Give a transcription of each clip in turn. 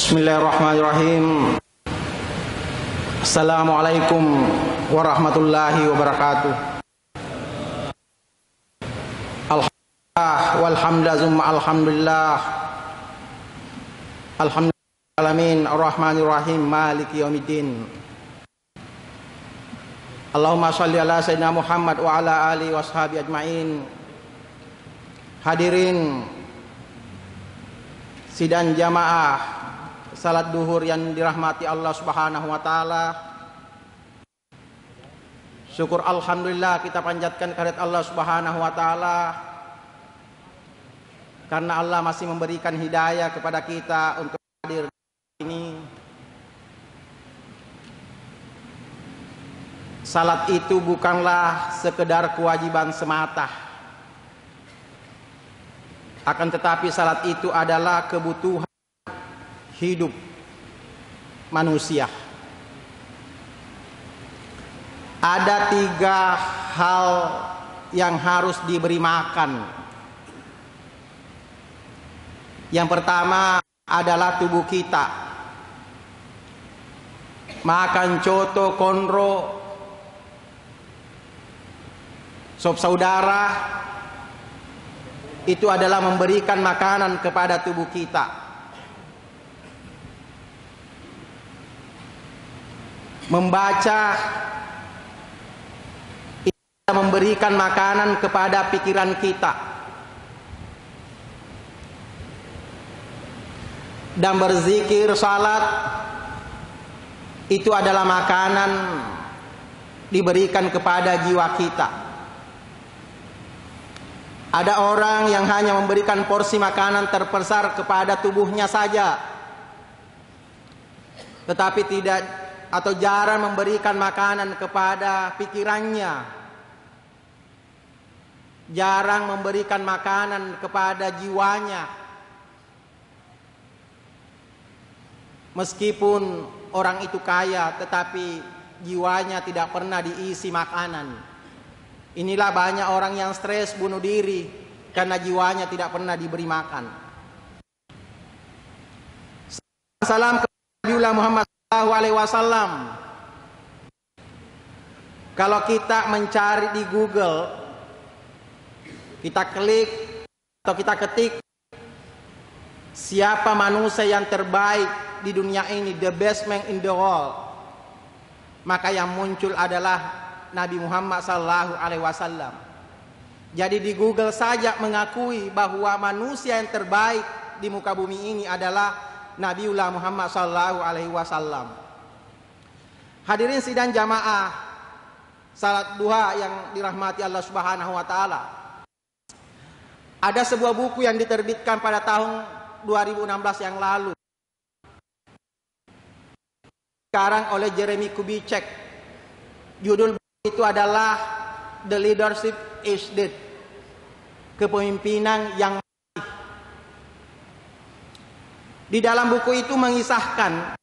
Bismillahirrahmanirrahim. Assalamualaikum warahmatullahi wabarakatuh. Alhamdulillah walhamdulillah. Alhamdulillah alamin arrahmanirrahim maliki yaumiddin. Allahumma shalli ala sayyidina Muhammad wa ala alihi washabi ajmain. Hadirin sidang jamaah salat duhur yang dirahmati Allah Subhanahu wa taala. Syukur alhamdulillah kita panjatkan kehadirat Allah Subhanahu wa taala karena Allah masih memberikan hidayah kepada kita untuk hadir di sini. Salat itu bukanlah sekedar kewajiban semata. Akan tetapi salat itu adalah kebutuhan hidup manusia. Ada 3 hal yang harus diberi makan. Yang pertama adalah tubuh kita. Makan coto, konro, sop saudara, itu adalah memberikan makanan kepada tubuh kita. Membaca itu memberikan makanan kepada pikiran kita. Dan berzikir, salat itu adalah makanan diberikan kepada jiwa kita. Ada orang yang hanya memberikan porsi makanan terbesar kepada tubuhnya saja, tetapi tidak atau jarang memberikan makanan kepada pikirannya, jarang memberikan makanan kepada jiwanya. Meskipun orang itu kaya, tetapi jiwanya tidak pernah diisi makanan. Inilah banyak orang yang stres bunuh diri karena jiwanya tidak pernah diberi makan. Salam kepada Muhammad SAW. Kalau kita mencari di Google, kita klik atau kita ketik siapa manusia yang terbaik di dunia ini, the best man in the world, maka yang muncul adalah Nabi Muhammad SAW. Jadi di Google saja mengakui bahwa manusia yang terbaik di muka bumi ini adalah Nabiullah Muhammad SAW. Hadirin sidang jamaah salat duha yang dirahmati Allah Subhanahu wa taala. Ada sebuah buku yang diterbitkan pada tahun 2016 yang lalu, sekarang oleh Jeremy Kubicek. Judul itu adalah The Leadership is Dead. Kepemimpinan yang di dalam buku itu mengisahkan,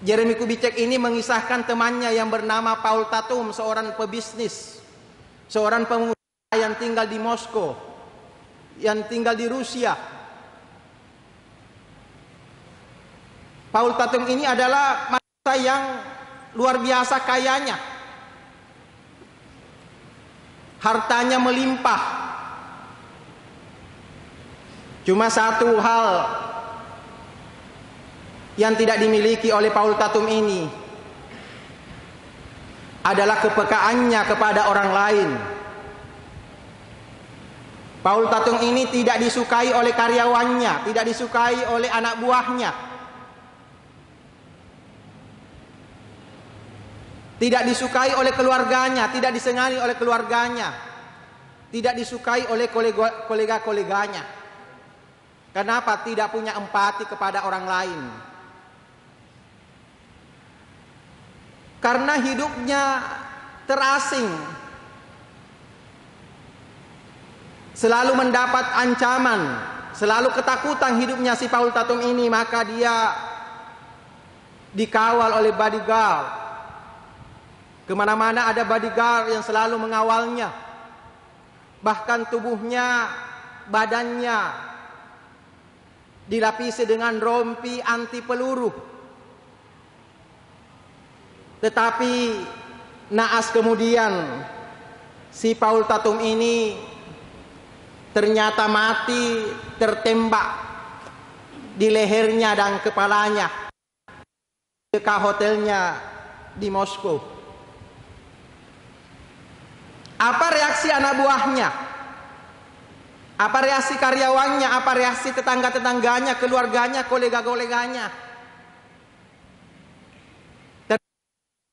Jeremy Kubicek ini mengisahkan temannya yang bernama Paul Tatum, seorang pebisnis, seorang pengusaha yang tinggal di Moskow, yang tinggal di Rusia. Paul Tatum ini adalah manusia yang luar biasa kayanya. Hartanya melimpah. Cuma satu hal yang tidak dimiliki oleh Paul Tatum ini adalah kepekaannya kepada orang lain. Paul Tatum ini tidak disukai oleh karyawannya, tidak disukai oleh anak buahnya, tidak disukai oleh keluarganya, tidak disengani oleh keluarganya, tidak disukai oleh kolega-koleganya. Kenapa? Tidak punya empati kepada orang lain. Karena hidupnya terasing, selalu mendapat ancaman, selalu ketakutan hidupnya si Paul Tatum ini, maka dia dikawal oleh bodyguard. Kemana-mana ada bodyguard yang selalu mengawalnya. Bahkan tubuhnya, badannya dilapisi dengan rompi anti peluru. Tetapi naas kemudian si Paul Tatum ini ternyata mati tertembak di lehernya dan kepalanya dekat hotelnya di Moskow. Apa reaksi anak buahnya? Apa reaksi karyawannya? Apa reaksi tetangga-tetangganya, keluarganya, kolega-koleganya?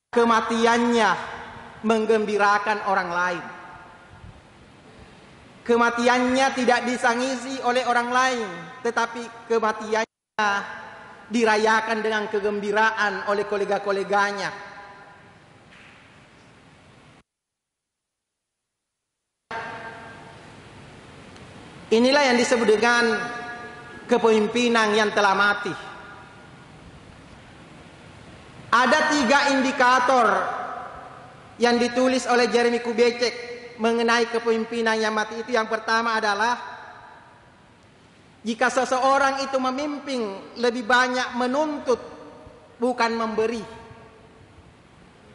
Kematiannya menggembirakan orang lain. Kematiannya tidak disangisi oleh orang lain, tetapi kematiannya dirayakan dengan kegembiraan oleh kolega-koleganya. Inilah yang disebut dengan kepemimpinan yang telah mati. Ada 3 indikator yang ditulis oleh Jeremy Kubicek mengenai kepemimpinan yang mati itu. Yang pertama adalah jika seseorang itu memimpin lebih banyak menuntut bukan memberi.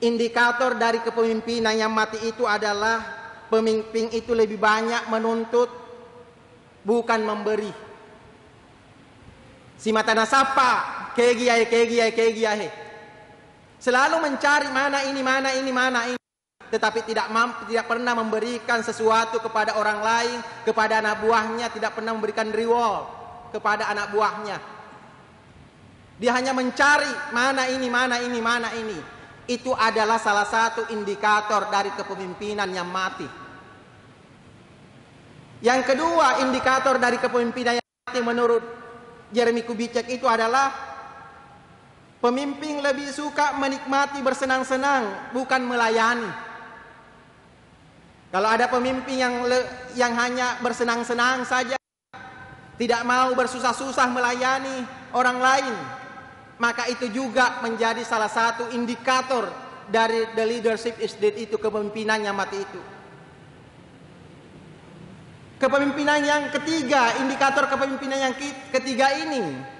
Indikator dari kepemimpinan yang mati itu adalah pemimpin itu lebih banyak menuntut bukan memberi. Si mata nasapa kegiahe. Selalu mencari mana ini, tetapi tidak pernah memberikan sesuatu kepada orang lain, kepada anak buahnya, tidak pernah memberikan reward kepada anak buahnya. Dia hanya mencari mana ini. Itu adalah salah satu indikator dari kepemimpinan yang mati. Yang kedua indikator dari kepemimpinan yang mati menurut Jeremy Kubicek itu adalah pemimpin lebih suka menikmati bersenang-senang, bukan melayani. Kalau ada pemimpin yang hanya bersenang-senang saja, tidak mau bersusah-susah melayani orang lain, maka itu juga menjadi salah satu indikator dari the leadership is dead itu, kepemimpinan yang mati itu. Kepemimpinan yang ketiga, indikator kepemimpinan yang ketiga ini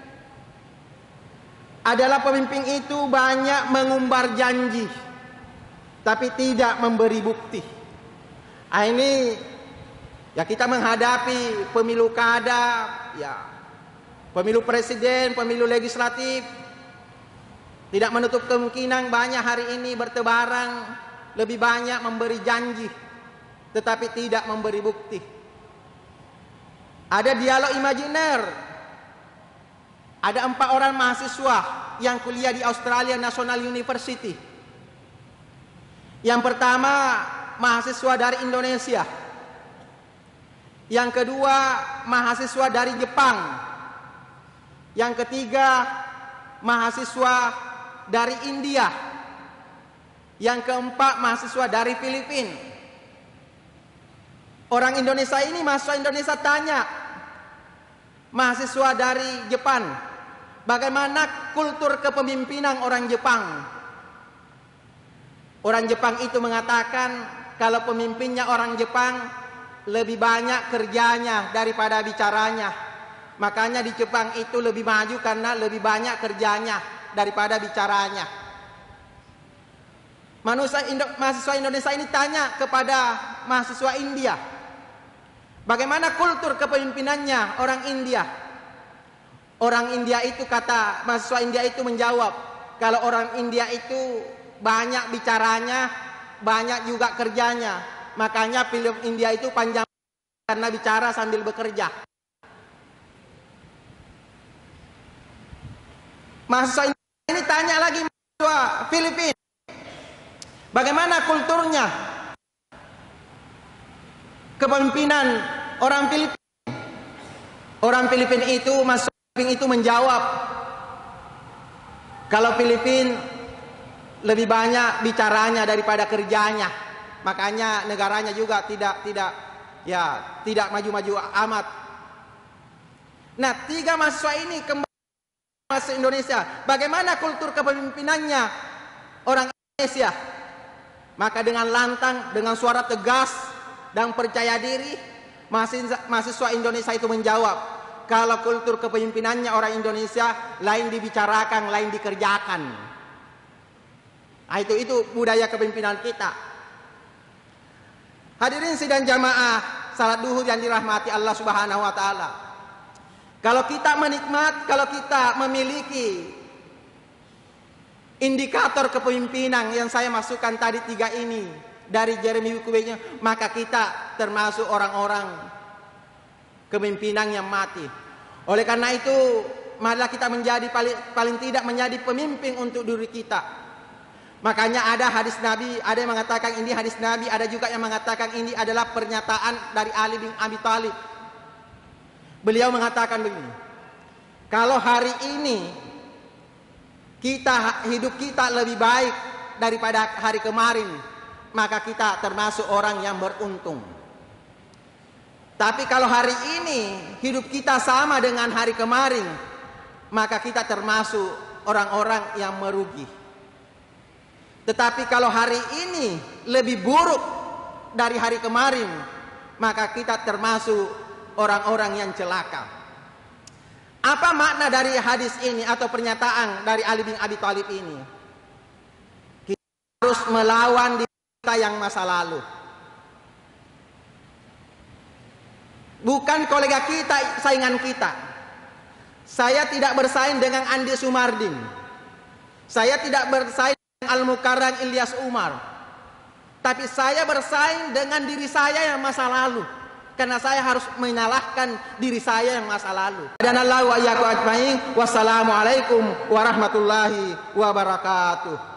adalah pemimpin itu banyak mengumbar janji tapi tidak memberi bukti. Ini ya, kita menghadapi pemilu kada, ya, pemilu presiden, pemilu legislatif, tidak menutup kemungkinan banyak hari ini bertebaran lebih banyak memberi janji tetapi tidak memberi bukti. Ada dialog imajiner. Ada 4 orang mahasiswa yang kuliah di Australia National University. Yang pertama mahasiswa dari Indonesia. Yang kedua mahasiswa dari Jepang. Yang ketiga mahasiswa dari India. Yang keempat mahasiswa dari Filipina. Orang Indonesia ini, mahasiswa Indonesia tanya mahasiswa dari Jepang, bagaimana kultur kepemimpinan orang Jepang? Orang Jepang itu mengatakan kalau pemimpinnya orang Jepang lebih banyak kerjanya daripada bicaranya. Makanya di Jepang itu lebih maju karena lebih banyak kerjanya daripada bicaranya. Mahasiswa Indonesia ini tanya kepada mahasiswa India, bagaimana kultur kepemimpinannya orang India? Orang India itu, kata mahasiswa India itu menjawab, kalau orang India itu banyak bicaranya, banyak juga kerjanya. Makanya film India itu panjang karena bicara sambil bekerja. Mahasiswa India ini tanya lagi mahasiswa Filipina, bagaimana kulturnya kepemimpinan orang Filipina? Orang Filipina itu, mahasiswa Filipina itu menjawab, kalau Filipina lebih banyak bicaranya daripada kerjanya, makanya negaranya juga tidak maju-maju amat. Nah, 3 mahasiswa ini kembali ke Indonesia, bagaimana kultur kepemimpinannya orang Indonesia? Maka dengan lantang, dengan suara tegas dan percaya diri, mahasiswa Indonesia itu menjawab, kalau kultur kepemimpinannya orang Indonesia lain dibicarakan, lain dikerjakan. Nah, itu budaya kepemimpinan kita. Hadirin sidang jamaah salat duhur yang dirahmati Allah Subhanahu wa taala. Kalau kita kalau kita memiliki indikator kepemimpinan yang saya masukkan tadi 3 ini dari Jeremy Wikuwenya, maka kita termasuk orang-orang kepemimpinan yang mati. Oleh karena itu, marilah kita menjadi paling tidak menjadi pemimpin untuk diri kita. Makanya ada hadis Nabi, ada yang mengatakan ini hadis Nabi, ada juga yang mengatakan ini adalah pernyataan dari Ali bin Abi Thalib. Beliau mengatakan begini, kalau hari ini hidup kita lebih baik daripada hari kemarin, maka kita termasuk orang yang beruntung. Tapi kalau hari ini hidup kita sama dengan hari kemarin, maka kita termasuk orang-orang yang merugi. Tetapi kalau hari ini lebih buruk dari hari kemarin, maka kita termasuk orang-orang yang celaka. Apa makna dari hadis ini atau pernyataan dari Ali bin Abi Thalib ini? Kita harus melawan diri kita yang masa lalu. Bukan kolega kita, saingan kita. Saya tidak bersaing dengan Andi Sumardin. Saya tidak bersaing dengan Al-Mukarram Ilyas Umar. Tapi saya bersaing dengan diri saya yang masa lalu. Karena saya harus menyalahkan diri saya yang masa lalu. Dan Allah wa iyyakum ajmain. Wassalamualaikum warahmatullahi wabarakatuh.